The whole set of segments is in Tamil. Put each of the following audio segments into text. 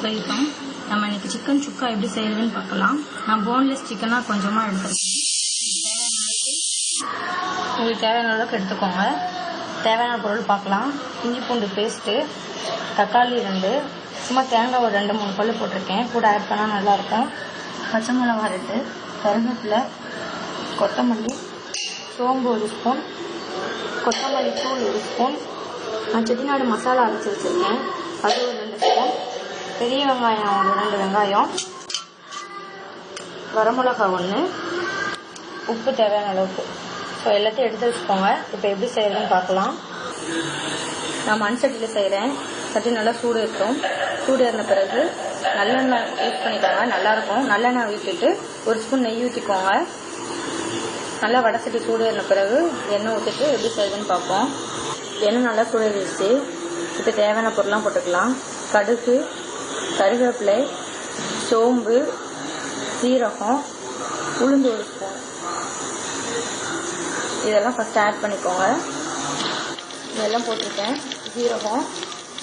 வெல்கம். நம்ம இன்னைக்கு சிக்கன் சுக்கா எப்படி செய்யறதுன்னு பார்க்கலாம். நான் போன்லெஸ் சிக்கனாக கொஞ்சமாக எடுத்துருக்கேன். உங்களுக்கு தேவையான அளவுக்கு எடுத்துக்கோங்க. தேவையான பொருள் பார்க்கலாம். இஞ்சி பூண்டு பேஸ்ட்டு, தக்காளி 2, சும்மா தேங்காய் ஒரு 2-3 பல் போட்டிருக்கேன். கூட ஆட் பண்ணால் நல்லாயிருக்கும். பச்சை மிளகாய் 2, கருவேப்பிலை, கொத்தமல்லி, சோம்பு 1 ஸ்பூன், கொத்தமல்லி தூள் 1 ஸ்பூன், நான் செட்டிநாடு மசாலா அரைச்சி வச்சுருக்கேன், அது ஒரு 2 ஸ்பூன், பெரிய வெங்காயம் ஒரு 2 வெங்காயம், வரமிளகா 1, உப்பு தேவையான அளவுக்கு. ஸோ எல்லாத்தையும் எடுத்து வச்சுக்கோங்க. இப்போ எப்படி செய்யறதுன்னு பார்க்கலாம். நான் மண் சட்டியில் செய்கிறேன். சட்டி நல்லா சூடு இருக்கும். சூடு ஏறின பிறகு நல்லெண்ணெய் யூஸ் பண்ணிக்கோங்க, நல்லாயிருக்கும். நல்லெண்ணெய் ஊற்றிட்டு 1 ஸ்பூன் நெய் ஊற்றிக்கோங்க. நல்லா வடை சட்டி சூடு ஏறின பிறகு எண்ணெய் ஊற்றிட்டு எப்படி செய்யுதுன்னு பார்ப்போம். எண்ணெய் நல்லா சூடேறிடுச்சு. இப்போ தேவையான பொருள்லாம் போட்டுக்கலாம். கடுகு, கருவேப்பிலை, சோம்பு, சீரகம், உளுந்து 1 ஸ்பூன், இதெல்லாம் ஃபஸ்ட்டு ஆட் பண்ணிக்கோங்க. இதெல்லாம் போட்டிருக்கேன். சீரகம்,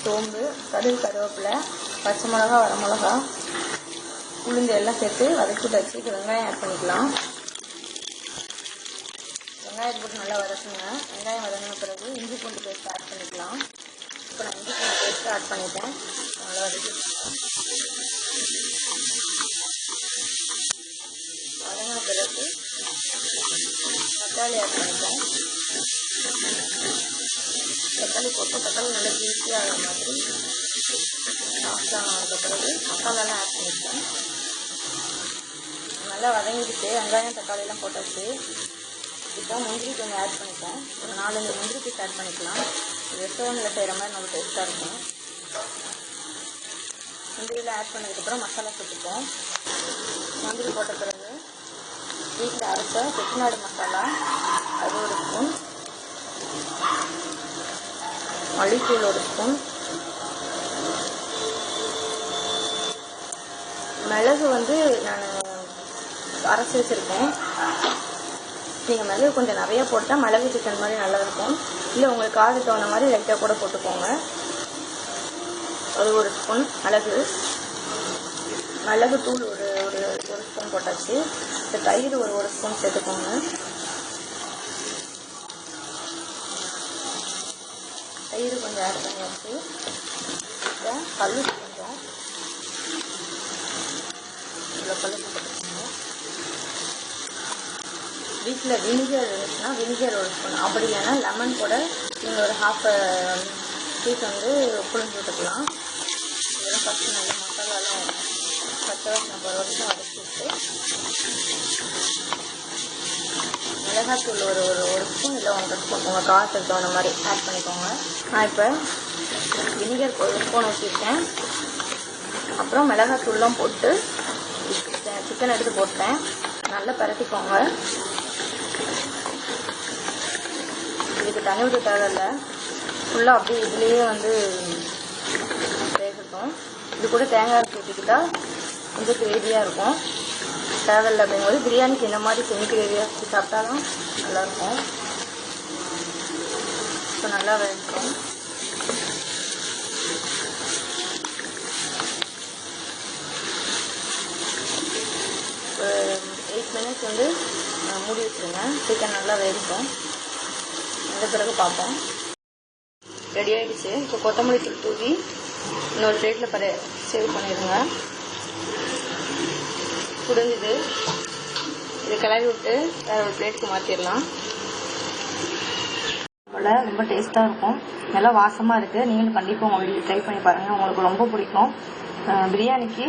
சோம்பு, கடுகு, கருவேப்பிலை, பச்சை மிளகா, வரமிளகா, உளுந்து எல்லாம் சேர்த்து வதக்கிட்டு வச்சு இப்போ வெங்காயம் ஆட் பண்ணிக்கலாம். வெங்காயம் போட்டு நல்லா வதக்குங்க. வெங்காயம் வதங்கின பிறகு இஞ்சி பூண்டு பேஸ்ட் ஆட் பண்ணிக்கலாம். இப்போ நான் இஞ்சி பூண்டு பேஸ்ட்டு ஆட் பண்ணிட்டேன். நல்லா வதக்கி வதங்கின பிறகு தக்காளி ஆட் பண்ணிட்டேன். தக்காளி போட்டு தக்காளி நல்லா ஜூஸியாக மாதிரி சாஃப்டாக ஆன பிறகு மசாலாலாம் ஆட் பண்ணிட்டேன். நல்லா வதங்கிடுச்சு. வெங்காயம் தக்காளியெல்லாம் போட்டாச்சு. இப்போ முந்திரி கொஞ்சம் ஆட் பண்ணிட்டேன். ஒரு 4-5 முந்திரி பீஸ் ஆட் பண்ணிக்கலாம். ரெஸ்டாரண்ட்டில் செய்கிற மாதிரி நம்ம டேஸ்ட்டாக இருக்கும். முந்திரியில் ஆட் பண்ணதுக்கப்புறம் மசாலா சேர்த்துப்போம். முந்திரி போட்ட பிறகு வீட்டில் அரைச்ச செட்டிநாடு மசாலா அது 1 ஸ்பூன், மல்லித்தூள் 1 ஸ்பூன், மிளகு நான் அரைச்சி வச்சுருக்கேன். நீங்கள் மிளகு கொஞ்சம் நிறையா போட்டால் மிளகு சிக்கன் மாதிரி நல்லா இருக்கும். இல்லை உங்களுக்கு காரத்துக்கு தகுந்த மாதிரி லைட்டாக கூட போட்டுக்கோங்க. அது 1 ஸ்பூன் மிளகு தூள் ஒரு ஸ்பூன் போட்டாச்சு. இந்த தயிர் ஒரு ஸ்பூன் சேர்த்துக்கோங்க. தயிர் கொஞ்சம் ஆட் பண்ணியாச்சு. இப்போ கல் கொஞ்சம் இவ்வளோ கல் போட்டுக்கோங்க. வீட்டில் வினிகர் இருந்துச்சுன்னா வினிகர் 1 ஸ்பூன், அப்படி இல்லைன்னா லெமன் கூட நீங்கள் ஒரு 1/2 பீஸ் புளிஞ்சு விட்டுக்கலாம். இதெல்லாம் ஃபஸ்ட்டு நல்லா மசாலாலாம் பச்சை வாசனை போகிற வரைக்கும் வதக்கிட்டு மிளகாத்தூள் ஒரு ஸ்பூன் இல்லை 1/2 ஸ்பூன் உங்கள் காரத்துக்கு தகுந்த மாதிரி ஆட் பண்ணிக்கோங்க. நான் இப்போ வினிகர் 1 ஸ்பூன் ஊற்றிருக்கேன். அப்புறம் மிளகாத்தூள்லாம் போட்டு சிக்கன் எடுத்து போட்டேன். நல்லா பரட்டிக்கோங்க. இதுக்கு தண்ணி ஊற்றி தேவையில்லை. ஃபுல்லாக அப்படியே இதுலேயே வேகட்டும். இது கூட தேங்காய் அரைச்சி ஊற்றிக்கிட்டால் கொஞ்சம் கிரேவியாக இருக்கும். தேவையில்லை அப்படிங்கும்போது பிரியாணிக்கு இந்த மாதிரி செமி கிரேவியாக வச்சு சாப்பிட்டாலும் நல்லாயிருக்கும். இப்போ நல்லா வேகட்டும். ஒரு 8 மினிட்ஸ் மூடி வச்சுருங்க. சிக்கன் நல்லா வேகட்டும். அந்த பிறகு பார்ப்போம். ரெடி ஆகிடுச்சு. இப்போ கொத்தமல்லி தூள் தூவி இன்னொரு பிளேட்டில் சேவ் பண்ணிடுங்க. புரிஞ்சுது. இதை கிளறி விட்டு வேறு ஒரு பிளேட்டுக்கு மாற்றிடலாம். போல் ரொம்ப டேஸ்ட்டாக இருக்கும். நல்லா வாசமாக இருக்குது. நீங்களும் கண்டிப்பாக உங்கள் வீட்டில் ட்ரை பண்ணி பாருங்கள். உங்களுக்கு ரொம்ப பிடிக்கும். பிரியாணிக்கு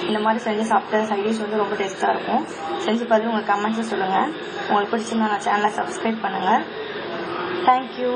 இந்த மாதிரி செஞ்சு சாப்பிட்ட சைடிஷ் ரொம்ப டேஸ்ட்டாக இருக்கும். செஞ்சு பார்த்து உங்களுக்கு கமெண்ட்ஸை சொல்லுங்கள். உங்களுக்கு பிடிச்சிருந்தா நான் சேனலை சப்ஸ்கிரைப் பண்ணுங்கள். தேங்க்யூ.